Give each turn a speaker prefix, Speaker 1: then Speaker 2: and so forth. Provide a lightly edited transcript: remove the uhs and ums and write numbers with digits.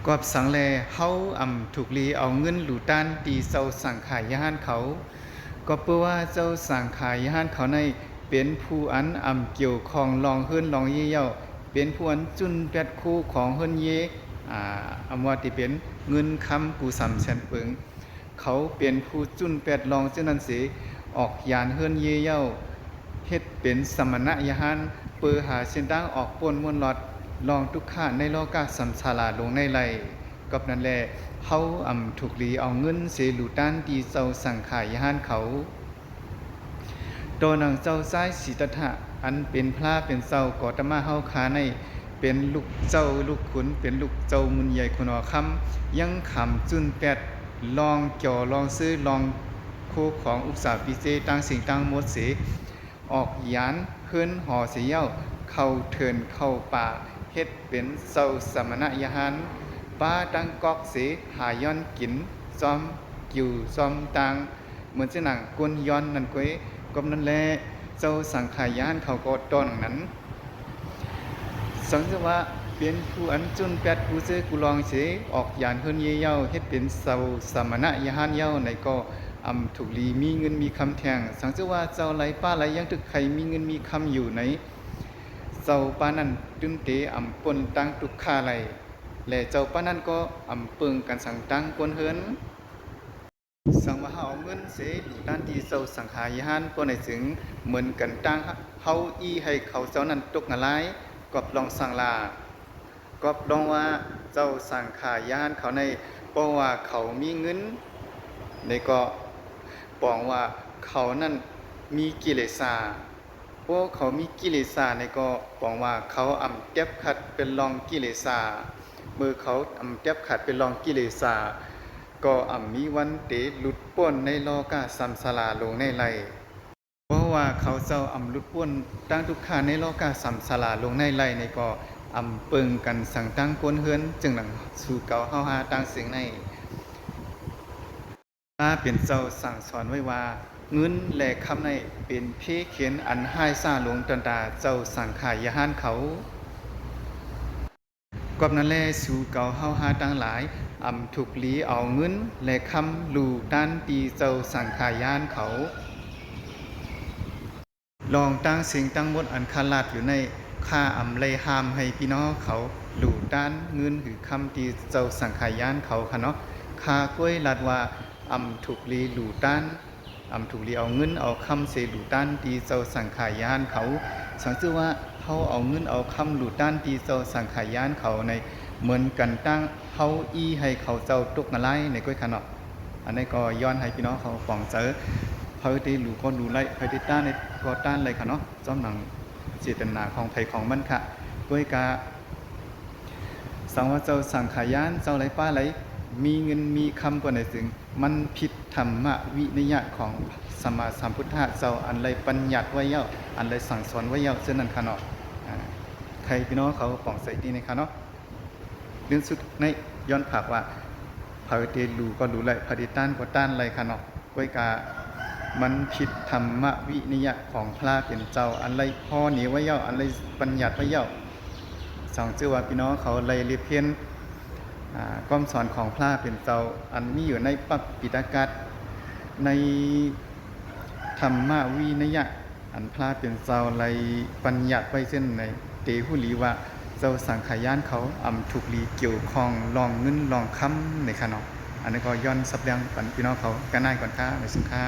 Speaker 1: กอบสังแลเฮาถูกลีเอาเงินหลูต้านตีเจ้าสังขายยานเขาก็เพื่อว่าเจ้าสังขายยานเขาในเป็นผู้อันเกี่ยวข้องลองเฮิรนลองเยี่ยวเป็นผู้อันจุนแปดคู่ของเฮิรนเยว่าที่เป็นเงินคำกูสำแสนเปิงเขาเป็นผู้จุนแปดลองเจ้านั้นสิออกยานเฮิรนเยี่ยวเฮ็ดเป็นสมณะยานเปิดหาเส้นทางออกปนมวลหลอดลองทุกข้าในโลกาสัมสาราลงในไหลกับนั่นแหละเฮาถูกลีเอาเงินเสหลูต้านดีเจ้าสังขายยานเขาตัวนางเจ้าซ้ายสีตถะอันเป็นพระเป็นเจ้ากอตมาเฮาคาในเป็นลูกเจ้าลูกขุนเป็นลูกเจ้ามุนใหญ่คุณอคำยังขำจุนแปดลองเกี่ยวลองซื้อลองโคของอุตสาปิเจตั้งสิ่งตั้งหมดเสออกยานเพื่อนห่อเสียเย้าเข้าเถินเข้าป่าเฮ็ดเป็นเจ้าสมณะยานป้าตั้งกอกเสหาย้อนกินซ้อมกิวซ้อมตังเหมือนเสนังกวนย้อนนั่นก้อยก็นั่นแหละเจ้าสังขายานเขาก็ต้นนั้นสังเกตว่าเป็นผู้อันจุนแปดผู้ซื้อกุลองเสออกยานเฮิรนเยี่ยวเฮ็ดเป็นเจ้าสมณะยานเย้าในก็ถูกลีมีเงินมีคำแทงสังเกตว่าเจ้าไหลป้าไหลยังถึกใครมีเงินมีคำอยู่ในเจ้าป้านั้นตึงเตปนตั้งทุกข้าไหลและเจ้าป้านั้นก็เปิงกันสั่งตั้งกวนเฮิรนสังว่าเฮาเอาเงินเสดูด้านที่เจ้าสังขายานก็ในถึงเหมือนกันตั้งเฮาอีให้เขาเจ้านั้นตกงะลายกอบลองสั่งลากอบลองว่าเจ้าสังขายานเขาในเพราะว่าเขามีเงินในก็ปองว่าเขานั้นมีกิเลสเพราะเขามีกิเลสในก็ปองว่าเขาเต็บขัดเป็นรองกิเลสมือเขาเต็บขัดเป็นรองกิเลสก็มีวันเตหลุดพ้นในโลกาสัมสาราลงในไหลเพราะว่าเขาเจ้าหลุดพ้นตั้งทุกข้าในโลกาสัมสาราลงในไหลในก็เปิงกันสั่งตั้งกวนเฮือนจึงหลังสู่เก่าเฮาหาตั้งเสียงในถ้าเป็นเจ้าสั่งสอนไว้ว่าเงินและคำในเป็นเพเขียนอันให้ซาหลวงตันตาเจ้าสังขายยานเขากอบนั้นแลสู่เก่าเฮาหาตั้งหลายถูกลีเอาเงินและคำลูด้านตีเจ้าสังขายานเขาลองตั้งสิ่งตั้งหมดอันคาลาดอยู่ในค่าเลยหามให้พี่น้องเขาลูด้านเงินหรือคำตีเจ้าสังขายานเขาค่ะเนาะค่ากล้วยลัดว่าถูกลีลูด้านถูกลีเอาเงินเอาคำเสลูด้านตีเจ้าสังขายานเขาสังเกตว่าเขาเอาเงินเอาคำลูด้านตีเจ้าสังขายานเขาในเหมือนกันตั้งเขาอีให้เขาเจ้าตกงะไลในก้อยขนาดอันนี้ก็ย้อนให้พี่น้องเขาฟังเจอเขาที่หลูก็ดูไล่เขาที่ต้านในก็ต้านเลยค่ะเนาะจ้อมหนังเจตนาของไผของมันค่ะก้อยกาสังว่าเจ้าสังขายานเจ้าไรป้าไรมีเงินมีคำกว่าไหนถึงมันผิดธรรมวินัยของสมมาสัมพุทธะเจ้าอันไรปัญญัติไว้เย้าอันไรสั่งสอนไว้เย้าเช่นนั้นค่ะเนาะใครพี่น้องเขาฟังใส่ดีในค่ะเนาะเรื่องสุดในย้อนผักว่าพาเตลูก็รู้เลยพาดิต้านก็ต้านอะไรค่ะเนาะก้อยกามันผิดธรรมวินิยะของพระเป็นเจ้าอันไรพ่อหนีไว้เย้าอันไรปัญญัติไว้เย้าสองชื่อว่าพี่น้องเขาเลยเรียกเพี้ยนก้อมสอนของพระเป็นเจ้าอันมีอยู่ในปัปปิตกัสในธรรมวินิยะอันพระเป็นเจ้าไรปัญญัติไว้เช่นในเตหุลีว่าเจ้าสังขายานเขาถูกลีเกี่ยวข้องลองเงินลองค้ำในขนมอันนี้ก็ย้อนสับเรียงปันพี่น้องเขากันได้ก่อนค่ะในสุขา